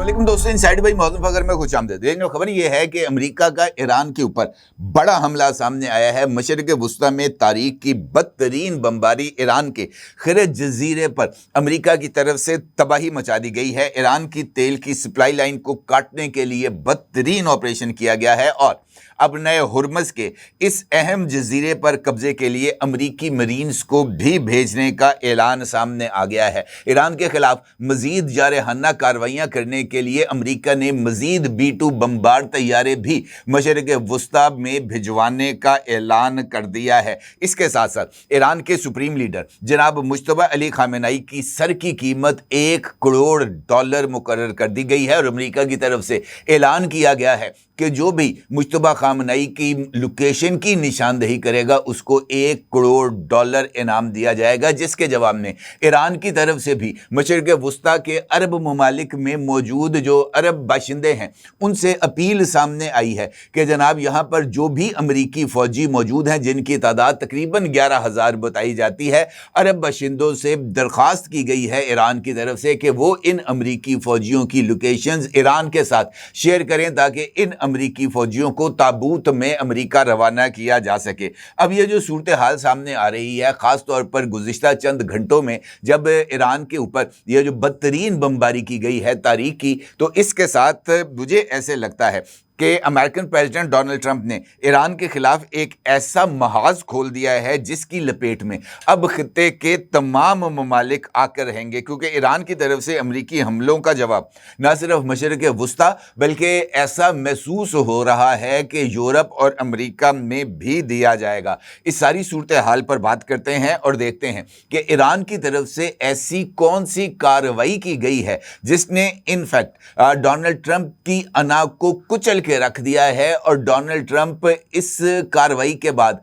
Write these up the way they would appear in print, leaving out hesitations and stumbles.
वालेकुम दोस्तों, inside by मौजूद फकर में खुश आमदीद। देखने खबर यह है कि अमेरिका का ईरान के ऊपर बड़ा हमला सामने आया है। मशरिक़ वुस्ता में तारीख की बदतरीन बमबारी ईरान के खिरज जजीरे पर अमेरिका की तरफ से तबाही मचा दी गई है। ईरान की तेल की सप्लाई लाइन को काटने के लिए बदतरीन ऑपरेशन किया गया है और अब नए हुर्मस के इस अहम जजीरे पर कब्जे के लिए अमरीकी मरीन्स को भी भेजने का ऐलान सामने आ गया है। ईरान के खिलाफ मजीद जारहाना कार्रवाइयां करने के लिए अमरीका ने मजीद B-2 बमबार तैयारे भी मशरिक़ वुस्ता में भिजवाने का ऐलान कर दिया है। इसके साथ साथ ईरान के सुप्रीम लीडर जनाब मुश्तबा अली खामेनेई की सर की कीमत $1 करोड़ मुकर्रर कर दी गई है और अमरीका की तरफ से ऐलान किया गया है कि जो भी मुश्तबा खामेनेई की लोकेशन की निशानदेही करेगा उसको $1 करोड़ इनाम दिया जाएगा, जिसके जवाब में ईरान की तरफ से भी मशरिक़ वुस्ता के अरब ममालिक में मौजूद जो अरब बाशिंदे हैं उनसे अपील सामने आई है कि जनाब यहाँ पर जो भी अमरीकी फ़ौजी मौजूद हैं, जिनकी तादाद तकरीबन 11,000 बताई जाती है, अरब बाशिंदों से दरख्वास्त की गई है ईरान की तरफ से कि वो इन अमरीकी फ़ौजियों की लोकेशंस ईरान के साथ शेयर करें ताकि इन अमरीकी फ़ौजियों को ताबूत में अमरीका रवाना किया जा सके। अब ये जो सूरत हाल सामने आ रही है, ख़ास तौर पर गुज़िश्ता चंद घंटों में जब ईरान के ऊपर ये जो बदतरीन बमबारी की गई है तारीख की, तो इसके साथ मुझे ऐसे लगता है कि अमेरिकन प्रेसिडेंट डोनाल्ड ट्रंप ने ईरान के खिलाफ एक ऐसा महाज खोल दिया है जिसकी लपेट में अब खित्ते के तमाम ममालिक आकर रहेंगे, क्योंकि ईरान की तरफ से अमरीकी हमलों का जवाब न सिर्फ मशरिक़ वुस्ता बल्कि ऐसा महसूस हो रहा है कि यूरोप और अमरीका में भी दिया जाएगा। इस सारी सूरत हाल पर बात करते हैं और देखते हैं कि ईरान की तरफ से ऐसी कौन सी कार्रवाई की गई है जिसने इनफैक्ट डोनाल्ड ट्रंप की अना को कुचल के रख दिया है और डोनाल्ड ट्रंप इस कार्रवाई के बाद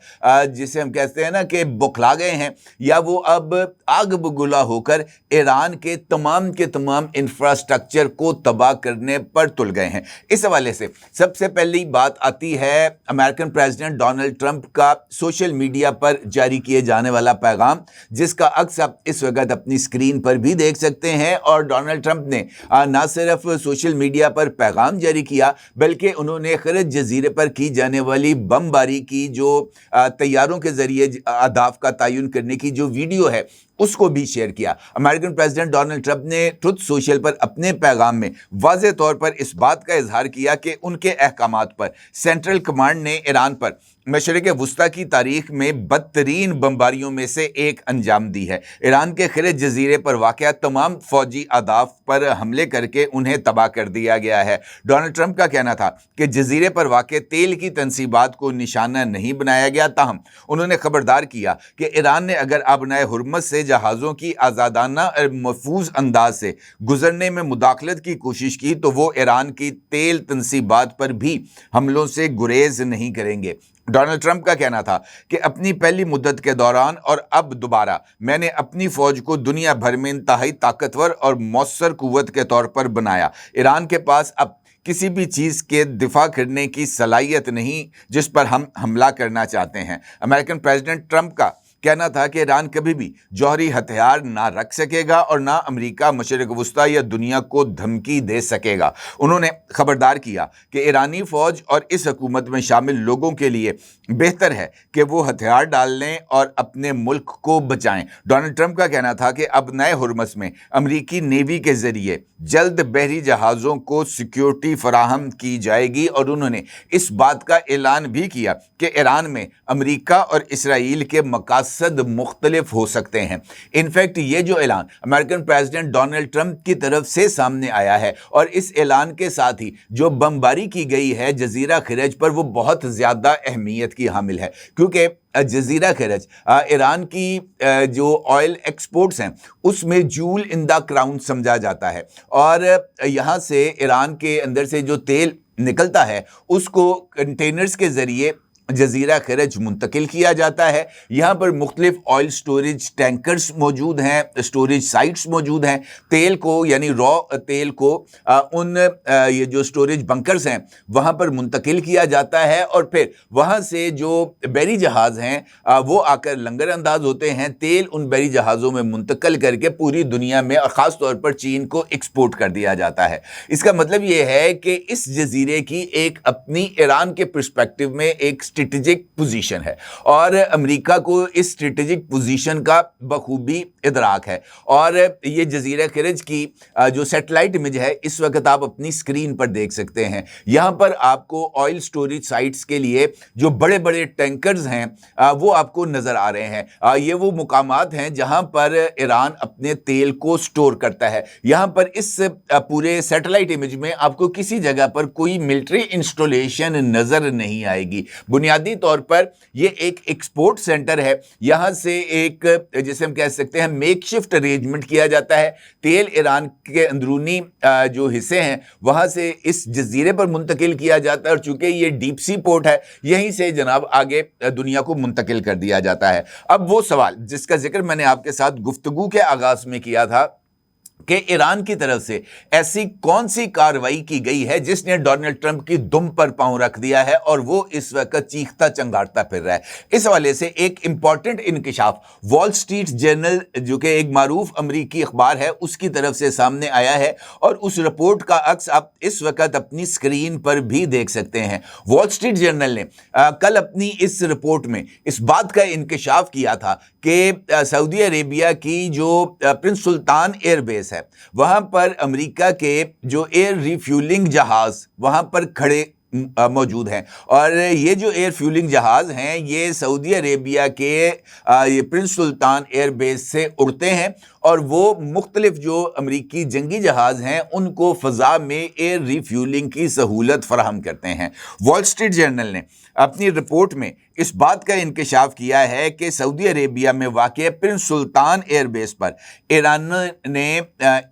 जिसे हम कहते हैं ना कि बौखला गए हैं, या वो अब आग बबूला होकर ईरान के तमाम इंफ्रास्ट्रक्चर को तबाह करने पर तुल गए हैं। इस हवाले से सबसे पहली बात आती है अमेरिकन प्रेसिडेंट डोनाल्ड ट्रंप का सोशल मीडिया पर जारी किए जाने वाला पैगाम, जिसका अक्स आप इस वक्त अपनी स्क्रीन पर भी देख सकते हैं। और डोनाल्ड ट्रंप ने ना सिर्फ सोशल मीडिया पर पैगाम जारी किया बल्कि उन्होंने खिरज जजीरे पर की जाने वाली बमबारी की जो तैयारों के जरिए अहदाफ का तयन करने की जो वीडियो है उसको भी शेयर किया। अमेरिकन प्रेसिडेंट डोनाल्ड ट्रंप ने ट्रुथ सोशल पर अपने पैगाम में वाज़ेह तौर पर इस बात का इजहार किया कि उनके अहकामात पर सेंट्रल कमांड ने ईरान पर मशरिक़ वुस्ता की तारीख में बदतरीन बमबारियों में से एक अंजाम दी है। ईरान के खिरज जजीरे पर वाक़या तमाम फौजी अहदाफ पर हमले करके उन्हें तबाह कर दिया गया है। डोनाल्ड ट्रंप का कहना था कि जजीरे पर वाक़ तेल की तनसीबात को निशाना नहीं बनाया गया, ताहम उन्होंने खबरदार किया कि ईरान ने अगर आबनाए हुर्मस से जहाज़ों की आज़ादाना और महफूज अंदाज से गुजरने में मुदाखलत की कोशिश की तो वो ईरान की तेल तनसीबात पर भी हमलों से गुरेज नहीं करेंगे। डोनाल्ड ट्रंप का कहना था कि अपनी पहली मुद्दत के दौरान और अब दोबारा मैंने अपनी फ़ौज को दुनिया भर में इंतहाई ताकतवर और मौसर कुव्वत के तौर पर बनाया। ईरान के पास अब किसी भी चीज़ के दिफा करने की सलाहियत नहीं जिस पर हम हमला करना चाहते हैं। अमेरिकन प्रेसिडेंट ट्रंप का कहना था कि ईरान कभी भी जौहरी हथियार ना रख सकेगा और ना अमेरिका मशरिक़ वुस्ता या दुनिया को धमकी दे सकेगा। उन्होंने खबरदार किया कि ईरानी फ़ौज और इस हुकूमत में शामिल लोगों के लिए बेहतर है कि वो हथियार डाल लें और अपने मुल्क को बचाएं। डोनाल्ड ट्रंप का कहना था कि अब नए हुर्मस में अमरीकी नेवी के ज़रिए जल्द बहरी जहाज़ों को सिक्योरिटी फराहम की जाएगी और उन्होंने इस बात का ऐलान भी किया कि ईरान में अमरीका और इसराइल के मकासद मुख्तलिफ हो सकते हैं। इनफैक्ट ये जो ऐलान अमेरिकन प्रेसिडेंट डोनाल्ड ट्रंप की तरफ से सामने आया है और इस ऐलान के साथ ही जो बमबारी की गई है जजीरा खिरज पर वो बहुत ज़्यादा अहमियत की हामिल है, क्योंकि जजीरा खिरज ईरान की जो ऑयल एक्सपोर्ट्स हैं उसमें जूल इन द क्राउन समझा जाता है और यहाँ से ईरान के अंदर से जो तेल निकलता है उसको कंटेनर्स के ज़रिए जजीरा खरज मुंतकिल किया जाता है। यहाँ पर मुख्तलिफ ऑयल स्टोरेज टैंकर्स मौजूद हैं, स्टोरेज साइट्स मौजूद हैं। तेल को यानी रॉ तेल को ये जो स्टोरेज बंकर्स हैं वहाँ पर मुंतकिल किया जाता है और फिर वहाँ से जो बहरी जहाज़ हैं वो आकर लंगर अंदाज होते हैं। तेल उन बहरी जहाज़ों में मुंतकिल करके पूरी दुनिया में और ख़ास तौर पर चीन को एक्सपोर्ट कर दिया जाता है। इसका मतलब ये है कि इस जजीरे की एक अपनी ईरान के पर्सपेक्टिव में एक स्ट्रेटेजिक पोजीशन है और अमेरिका को इस स्ट्रेटेजिक पोजीशन का बखूबी इदराक है। और ये जजीरा खरज की जो सैटेलाइट इमेज है इस वक्त आप अपनी स्क्रीन पर देख सकते हैं। यहाँ पर आपको ऑयल स्टोरेज साइट्स के लिए जो बड़े बड़े टैंकर्स हैं वो आपको नजर आ रहे हैं। ये वो मुकामात हैं जहाँ पर ईरान अपने तेल को स्टोर करता है। यहाँ पर इस पूरे सैटेलाइट इमेज में आपको किसी जगह पर कोई मिलिट्री इंस्टॉलेशन नजर नहीं आएगी। बुनियादी तौर पर ये एक एक्सपोर्ट सेंटर है। यहाँ से एक जैसे हम कह सकते हैं मेकशिफ्ट अरेंजमेंट किया जाता है। तेल ईरान के अंदरूनी जो हिस्से हैं वहाँ से इस जजीरे पर मुंतकिल किया जाता है और चूंकि ये डीप सी पोर्ट है यहीं से जनाब आगे दुनिया को मुंतकिल कर दिया जाता है। अब वो सवाल जिसका जिक्र मैंने आपके साथ गुफ्तगू के आगाज में किया था कि ईरान की तरफ से ऐसी कौन सी कार्रवाई की गई है जिसने डोनाल्ड ट्रंप की दुम पर पांव रख दिया है और वो इस वक्त चीखता चंगारता फिर रहा है। इस हवाले से एक इंपॉर्टेंट इंकशाफ वॉल स्ट्रीट जर्नल जो कि एक मारूफ अमरीकी अखबार है उसकी तरफ से सामने आया है और उस रिपोर्ट का अक्स आप इस वक्त अपनी स्क्रीन पर भी देख सकते हैं। वॉल स्ट्रीट जर्नल ने कल अपनी इस रिपोर्ट में इस बात का इंकशाफ किया था कि सऊदी अरेबिया की जो प्रिंस सुल्तान एयरबेस है वहां पर अमेरिका के जो एयर रिफ्यूलिंग जहाज वहां पर खड़े मौजूद हैं और ये जो एयर फ्यूलिंग जहाज हैं ये सऊदी अरेबिया के ये प्रिंस सुल्तान एयरबेस से उड़ते हैं और वो मुख्तलिफ जो अमरीकी जंगी जहाज हैं उनको फ़ज़ा में एयर रिफ्यूलिंग की सहूलत फराहम करते हैं। वॉल स्ट्रीट जर्नल ने अपनी रिपोर्ट में इस बात का इंकशाफ किया है कि सऊदी अरेबिया में वाक़ प्रिंस सुल्तान एयरबेस पर ईरान ने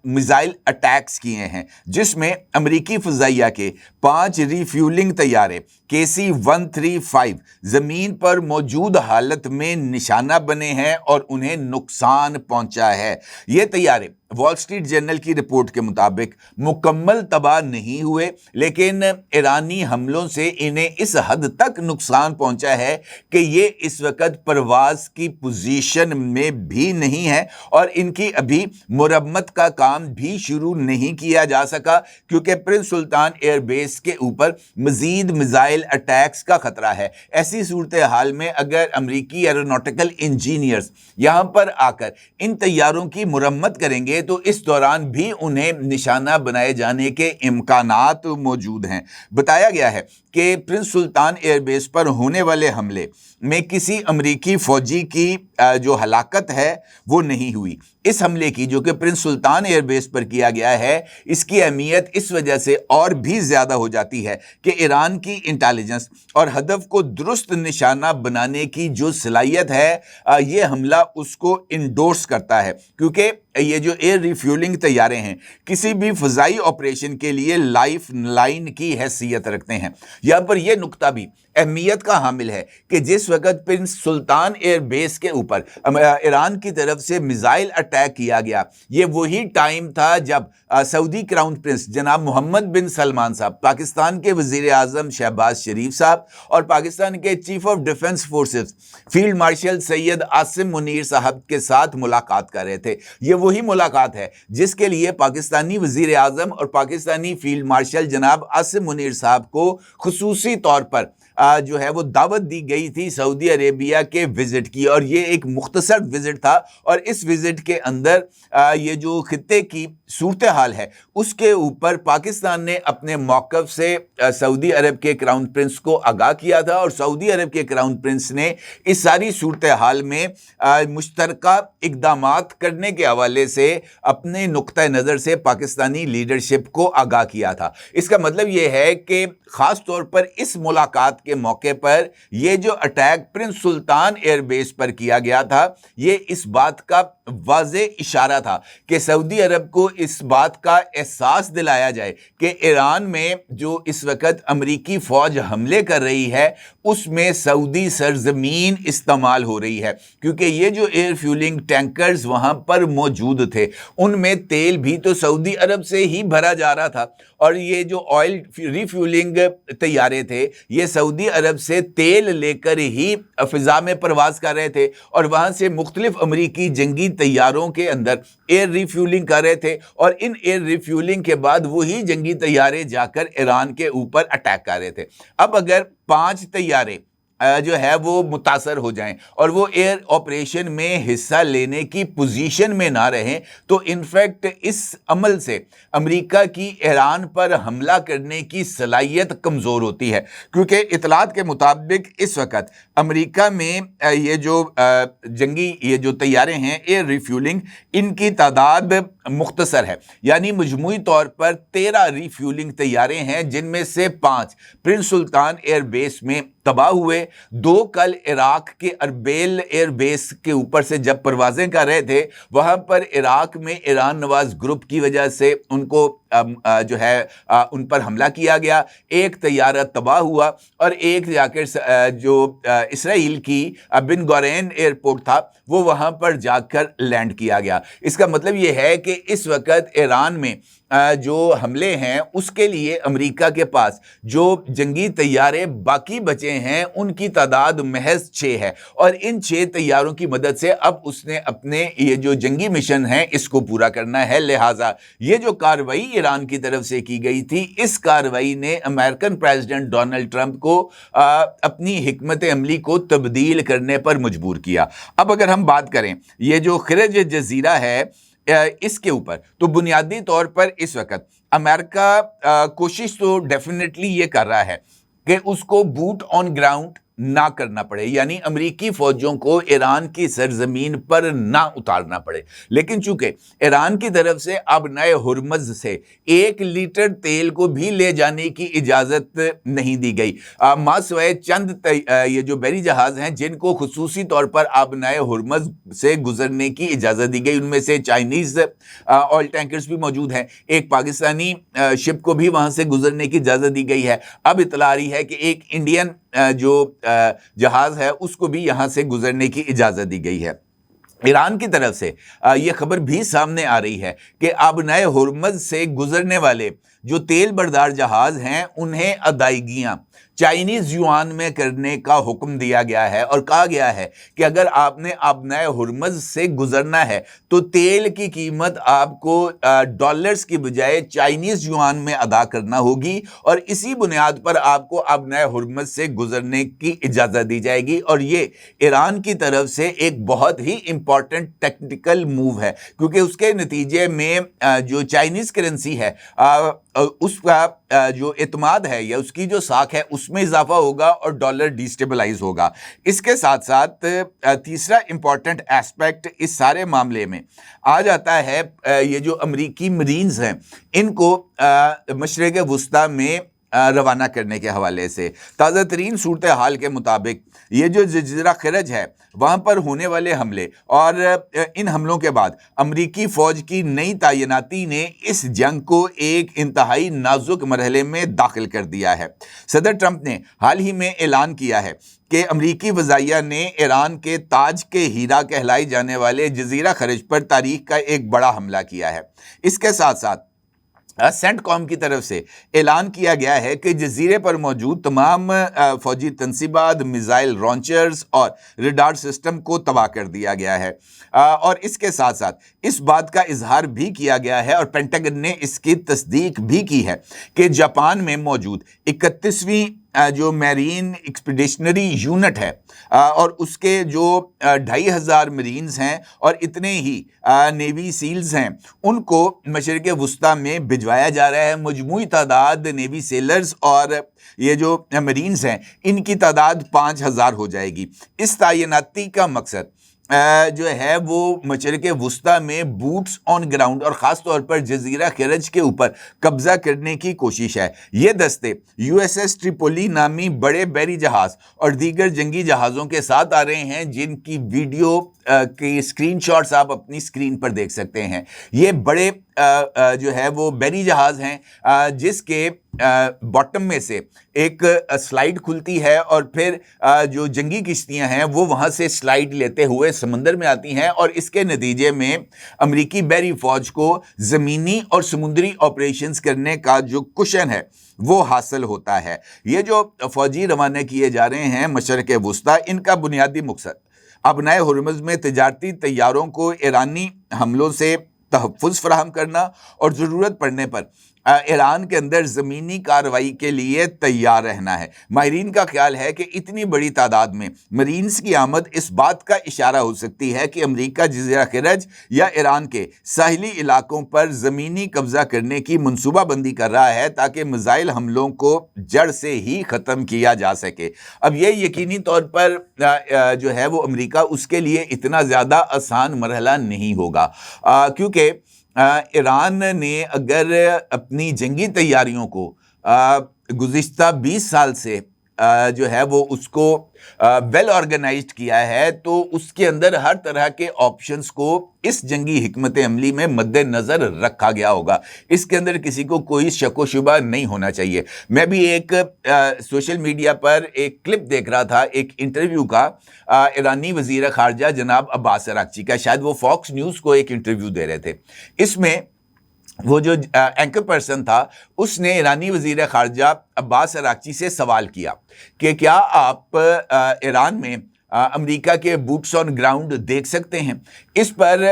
मिसाइल अटैक्स किए हैं जिसमें अमरीकी फ़ज़ाइया के 5 रिफ्यूलिंग तैयारे KC-135 ज़मीन पर मौजूद हालत में निशाना बने हैं और उन्हें नुकसान पहुंचा है। ये तैयारे वॉल स्ट्रीट जर्नल की रिपोर्ट के मुताबिक मुकम्मल तबाह नहीं हुए लेकिन ईरानी हमलों से इन्हें इस हद तक नुकसान पहुंचा है कि ये इस वक्त परवाज की पोजीशन में भी नहीं है और इनकी अभी मुरम्मत का काम भी शुरू नहीं किया जा सका क्योंकि प्रिंस सुल्तान एयरबेस के ऊपर मजीद मिसाइल अटैक्स का खतरा है। ऐसी सूरत हाल में अगर अमरीकी एरोनॉटिकल इंजीनियर्स यहाँ पर आकर इन तैयारों की मुरम्मत करेंगे तो इस दौरान भी उन्हें निशाना बनाए जाने के इम्कानात मौजूद हैं। बताया गया है कि प्रिंस सुल्तान एयरबेस पर होने वाले हमले में किसी अमरीकी फौजी की जो हलाकत है वो नहीं हुई। इस हमले की जो कि प्रिंस सुल्तान एयरबेस पर किया गया है इसकी अहमियत इस वजह से और भी ज़्यादा हो जाती है कि ईरान की इंटेलिजेंस और हदफ को दुरुस्त निशाना बनाने की जो सलाहियत है ये हमला उसको इंडोर्स करता है क्योंकि ये जो एयर रिफ्यूलिंग तैयारे हैं किसी भी फ़ज़ाई ऑपरेशन के लिए लाइफ लाइन की हैसियत रखते हैं। यहाँ पर यह नुक्ता भी अहमियत का हामिल है कि जिस वक्त प्रिंस सुल्तान एयरबेस के ऊपर ईरान की तरफ से मिसाइल अटैक किया गया ये वही टाइम था जब सऊदी क्राउन प्रिंस जनाब मोहम्मद बिन सलमान साहब, पाकिस्तान के वज़ीर आज़म शहबाज शरीफ साहब और पाकिस्तान के chief of defence forces field marshal Syed Asim Munir साहब के साथ मुलाकात कर रहे थे। ये वही मुलाकात है जिसके लिए पाकिस्तानी वज़ीर आज़म और पाकिस्तानी फील्ड मार्शल जनाब आसिम मुनीर साहब को खुसूसी तौर पर जो है वो दावत दी गई थी सऊदी अरेबिया के विज़िट की और ये एक मुख्तसर विज़िट था और इस विज़िट के अंदर ये जो खित्ते की सूरत हाल है उसके ऊपर पाकिस्तान ने अपने मौक़िफ़ से सऊदी अरब के क्राउन प्रिंस को आगाह किया था और सऊदी अरब के क्राउन प्रिंस ने इस सारी सूरत हाल में मुश्तरका इक़दामात करने के हवाले से अपने नुक्ता नज़र से पाकिस्तानी लीडरशिप को आगाह किया था। इसका मतलब ये है कि ख़ास तौर पर इस मुलाकात के मौके पर ये जो अटैक प्रिंस सुल्तान एयरबेस पर किया گیا تھا یہ اس بات کا واضح اشارہ تھا کہ سعودی عرب کو اس بات کا احساس دلایا جائے کہ ایران میں جو اس وقت امریکی فوج حملے کر رہی ہے اس میں سعودی سرزمین استعمال ہو رہی ہے، کیونکہ یہ جو ایئر فیولنگ ٹینکرز وہاں پر موجود تھے ان میں تیل بھی تو سعودی عرب سے ہی بھرا جا رہا تھا، اور یہ جو آئل ریفیولنگ طیارے تھے یہ سعودی عرب سے تیل لے کر ہی فضا میں پرواز کر رہے تھے، اور وہاں سے مختلف امریکی جنگی طیاروں کے اندر ایئر ریفیولنگ کر رہے تھے، اور ان ایئر ریفیولنگ کے بعد وہی جنگی طیارے جا کر ایران کے اوپر اٹیک کر رہے تھے۔ اب اگر 5 طیارے جو ہے وہ متاثر ہو جائیں اور وہ ایئر آپریشن میں حصہ لینے کی پوزیشن میں نہ رہیں تو انفیکٹ اس عمل سے امریکہ کی ایران پر حملہ کرنے کی صلاحیت کمزور ہوتی ہے، کیونکہ اطلاعات کے مطابق اس وقت امریکہ میں یہ جو جنگی یہ جو طیارے ہیں ایئر ریفیولنگ ان کی تعداد مختصر ہے، یعنی مجموعی طور پر 13 ریفیولنگ طیارے ہیں جن میں سے 5 پرنس سلطان ایئر بیس میں تباہ ہوئے، 2 کل عراق کے اربیل ایئر بیس کے اوپر سے جب پروازیں کر رہے تھے وہاں پر عراق میں ایران نواز گروپ کی وجہ سے ان کو جو ہے ان پر حملہ کیا گیا، 1 طیارہ تباہ ہوا، اور 1 جا کر جو اسرائیل کی بن گورین ایئرپورٹ تھا وہ وہاں پر جا کر لینڈ کیا گیا۔ اس کا مطلب یہ ہے کہ اس وقت ایران میں جو حملے ہیں اس کے لیے امریکہ کے پاس جو جنگی طیارے باقی بچے ہیں ان کی تعداد محض 6 ہے، اور ان 6 طیاروں کی مدد سے اب اس نے اپنے یہ جو جنگی مشن ہے اس کو پورا کرنا ہے۔ لہٰذا یہ جو کارروائی ایران کی طرف سے کی گئی تھی اس کارروائی نے امریکن پریزیڈنٹ ڈونلڈ ٹرمپ کو اپنی حکمت عملی کو تبدیل کرنے پر مجبور کیا۔ اب اگر ہم بات کریں یہ جو خلیج جزیرہ ہے اس کے اوپر، تو بنیادی طور پر اس وقت امریکہ کوشش تو ڈیفینیٹلی یہ کر رہا ہے کہ اس کو بوٹ آن گراؤنڈ نہ کرنا پڑے، یعنی امریکی فوجوں کو ایران کی سرزمین پر نہ اتارنا پڑے، لیکن چونکہ ایران کی طرف سے اب نئے ہرمز سے 1 لیٹر تیل کو بھی لے جانے کی اجازت نہیں دی گئی، ماسوائے چند یہ جو بحری جہاز ہیں جن کو خصوصی طور پر اب نئے ہرمز سے گزرنے کی اجازت دی گئی، ان میں سے چائنیز آئل ٹینکرز بھی موجود ہیں، ایک پاکستانی شپ کو بھی وہاں سے گزرنے کی اجازت دی گئی ہے۔ اب اطلاع آ رہی ہے کہ ایک انڈین جو جہاز ہے اس کو بھی یہاں سے گزرنے کی اجازت دی گئی ہے۔ ایران کی طرف سے یہ خبر بھی سامنے آ رہی ہے کہ اب نئے ہرمز سے گزرنے والے جو تیل بردار جہاز ہیں انہیں ادائیگیاں چائنیز یوان میں کرنے کا حکم دیا گیا ہے، اور کہا گیا ہے کہ اگر آپ نے اب نئے ہرمز سے گزرنا ہے تو تیل کی قیمت آپ کو ڈالرز کی بجائے چائنیز یوان میں ادا کرنا ہوگی، اور اسی بنیاد پر آپ کو اب نئے ہرمز سے گزرنے کی اجازت دی جائے گی، اور یہ ایران کی طرف سے ایک بہت ہی امپورٹنٹ ٹیکنیکل موو ہے، کیونکہ اس کے نتیجے میں جو چائنیز کرنسی ہے اس کا جو اعتماد ہے یا اس کی جو ساکھ ہے اس میں اضافہ ہوگا اور ڈالر ڈیسٹیبلائز ہوگا۔ اس کے ساتھ ساتھ تیسرا امپورٹنٹ ایسپیکٹ اس سارے معاملے میں آ جاتا ہے یہ جو امریکی مرینز ہیں ان کو مشرق وسطیٰ میں روانہ کرنے کے حوالے سے۔ تازہ ترین صورتحال کے مطابق یہ جو جزیرہ خرج ہے وہاں پر ہونے والے حملے اور ان حملوں کے بعد امریکی فوج کی نئی تعیناتی نے اس جنگ کو ایک انتہائی نازک مرحلے میں داخل کر دیا ہے۔ صدر ٹرمپ نے حال ہی میں اعلان کیا ہے کہ امریکی فضائیہ نے ایران کے تاج کے ہیرا کہلائی جانے والے جزیرہ خرج پر تاریخ کا ایک بڑا حملہ کیا ہے۔ اس کے ساتھ ساتھ سینٹ کام کی طرف سے اعلان کیا گیا ہے کہ جزیرے پر موجود تمام فوجی تنصیبات، میزائل لانچرز اور ریڈار سسٹم کو تباہ کر دیا گیا ہے، اور اس کے ساتھ ساتھ اس بات کا اظہار بھی کیا گیا ہے اور پینٹاگن نے اس کی تصدیق بھی کی ہے کہ جاپان میں موجود 31ویں جو میرین ایکسپیڈیشنری یونٹ ہے اور اس کے جو 2500 مرینز ہیں اور اتنے ہی نیوی سیلز ہیں ان کو مشرق وسطیٰ میں بھجوایا جا رہا ہے۔ مجموعی تعداد نیوی سیلرز اور یہ جو مرینز ہیں ان کی تعداد 5000 ہو جائے گی۔ اس تعیناتی کا مقصد جو ہے وہ مشرق وسطیٰ میں بوٹس آن گراؤنڈ اور خاص طور پر جزیرہ خرج کے اوپر قبضہ کرنے کی کوشش ہے۔ یہ دستے یو ایس ایس ٹریپولی نامی بڑے بحری جہاز اور دیگر جنگی جہازوں کے ساتھ آ رہے ہیں، جن کی ویڈیو کے اسکرین شاٹس آپ اپنی اسکرین پر دیکھ سکتے ہیں۔ یہ بڑے جو ہے وہ بحری جہاز ہیں جس کے باٹم میں سے ایک سلائیڈ کھلتی ہے اور پھر جو جنگی کشتیاں ہیں وہ وہاں سے سلائیڈ لیتے ہوئے سمندر میں آتی ہیں، اور اس کے نتیجے میں امریکی بحری فوج کو زمینی اور سمندری آپریشنز کرنے کا جو کشن ہے وہ حاصل ہوتا ہے۔ یہ جو فوجی روانہ کیے جا رہے ہیں مشرق وسطیٰ، ان کا بنیادی مقصد ابنائے ہرمز میں تجارتی طیاروں کو ایرانی حملوں سے تحفظ فراہم کرنا اور ضرورت پڑنے پر ایران کے اندر زمینی کارروائی کے لیے تیار رہنا ہے۔ ماہرین کا خیال ہے کہ اتنی بڑی تعداد میں مرینز کی آمد اس بات کا اشارہ ہو سکتی ہے کہ امریکہ جزیرہ خرج یا ایران کے ساحلی علاقوں پر زمینی قبضہ کرنے کی منصوبہ بندی کر رہا ہے تاکہ میزائل حملوں کو جڑ سے ہی ختم کیا جا سکے۔ اب یہ یقینی طور پر جو ہے وہ امریکہ اس کے لیے اتنا زیادہ آسان مرحلہ نہیں ہوگا، کیونکہ ایران نے اگر اپنی جنگی تیاریوں کو گزشتہ 20 سال سے جو ہے وہ اس کو ویل آرگنائزڈ کیا ہے، تو اس کے اندر ہر طرح کے آپشنز کو اس جنگی حکمت عملی میں مد نظر رکھا گیا ہوگا۔ اس کے اندر کسی کو کوئی شک و شبہ نہیں ہونا چاہیے۔ میں بھی ایک سوشل میڈیا پر ایک کلپ دیکھ رہا تھا ایک انٹرویو کا، ایرانی وزیر خارجہ جناب عباس اراغچی کا، شاید وہ فاکس نیوز کو ایک انٹرویو دے رہے تھے۔ اس میں وہ جو اینکر پرسن تھا اس نے ایرانی وزیر خارجہ عباس اراغچی سے سوال کیا کہ کیا آپ ایران میں امریکہ کے بوٹس آن گراؤنڈ دیکھ سکتے ہیں؟ اس پر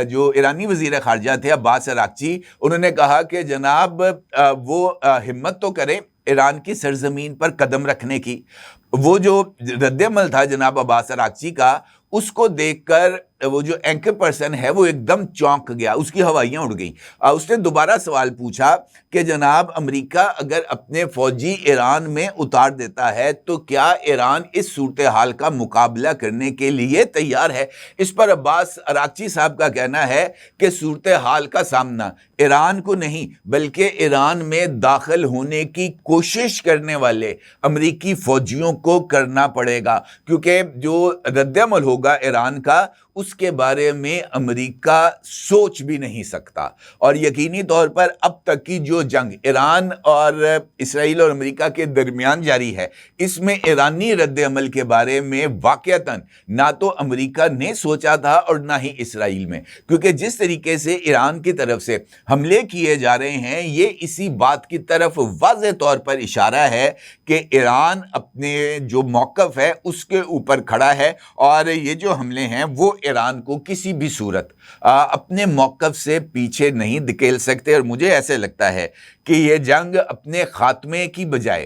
جو ایرانی وزیر خارجہ تھے عباس اراغچی، انہوں نے کہا کہ جناب وہ ہمت تو کریں ایران کی سرزمین پر قدم رکھنے کی۔ وہ جو رد عمل تھا جناب عباس اراغچی کا، اس کو دیکھ کر وہ جو اینکر پرسن ہے وہ ایک دم چونک گیا، اس کی ہوائیاں اڑ گئیں۔ اس نے دوبارہ سوال پوچھا کہ جناب امریکہ اگر اپنے فوجی ایران میں اتار دیتا ہے تو کیا ایران اس صورتحال کا مقابلہ کرنے کے لیے تیار ہے؟ اس پر عباس اراغچی صاحب کا کہنا ہے کہ صورتحال کا سامنا ایران کو نہیں بلکہ ایران میں داخل ہونے کی کوشش کرنے والے امریکی فوجیوں کو کرنا پڑے گا، کیونکہ جو رد عمل ہوگا ایران کا اس کے بارے میں امریکہ سوچ بھی نہیں سکتا۔ اور یقینی طور پر اب تک کی جو جنگ ایران اور اسرائیل اور امریکہ کے درمیان جاری ہے، اس میں ایرانی رد عمل کے بارے میں واقعتاً نہ تو امریکہ نے سوچا تھا اور نہ ہی اسرائیل میں، کیونکہ جس طریقے سے ایران کی طرف سے حملے کیے جا رہے ہیں یہ اسی بات کی طرف واضح طور پر اشارہ ہے کہ ایران اپنے جو موقف ہے اس کے اوپر کھڑا ہے، اور یہ جو حملے ہیں وہ ایران کو کسی بھی صورت اپنے موقف سے پیچھے نہیں دھکیل سکتے۔ اور مجھے ایسے لگتا ہے کہ یہ جنگ اپنے خاتمے کی بجائے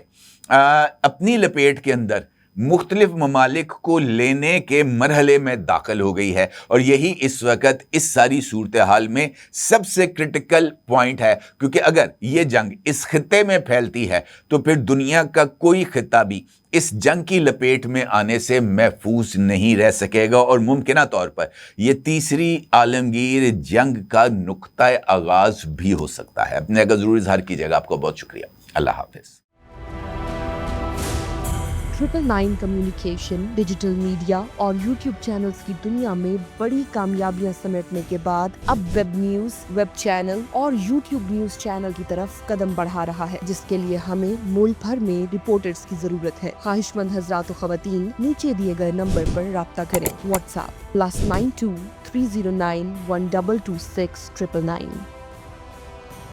اپنی لپیٹ کے اندر مختلف ممالک کو لینے کے مرحلے میں داخل ہو گئی ہے، اور یہی اس وقت اس ساری صورتحال میں سب سے کرٹیکل پوائنٹ ہے، کیونکہ اگر یہ جنگ اس خطے میں پھیلتی ہے تو پھر دنیا کا کوئی خطہ بھی اس جنگ کی لپیٹ میں آنے سے محفوظ نہیں رہ سکے گا، اور ممکنہ طور پر یہ تیسری عالمگیر جنگ کا نقطہ آغاز بھی ہو سکتا ہے۔ اپنے کا ضرور اظہار کیجیے گا۔ آپ کو بہت شکریہ۔ اللہ حافظ۔ 999 کمیونیکیشن، ڈیجیٹل میڈیا اور یوٹیوب چینلز کی دنیا میں بڑی کامیابیاں سمیٹنے کے بعد اب ویب نیوز، ویب چینل اور یوٹیوب نیوز چینل کی طرف قدم بڑھا رہا ہے، جس کے لیے ہمیں ملک بھر میں رپورٹرز کی ضرورت ہے۔ خواہش مند حضرات و خواتین نیچے دیے گئے نمبر پر رابطہ کریں۔ What's app +92 309 1226 999۔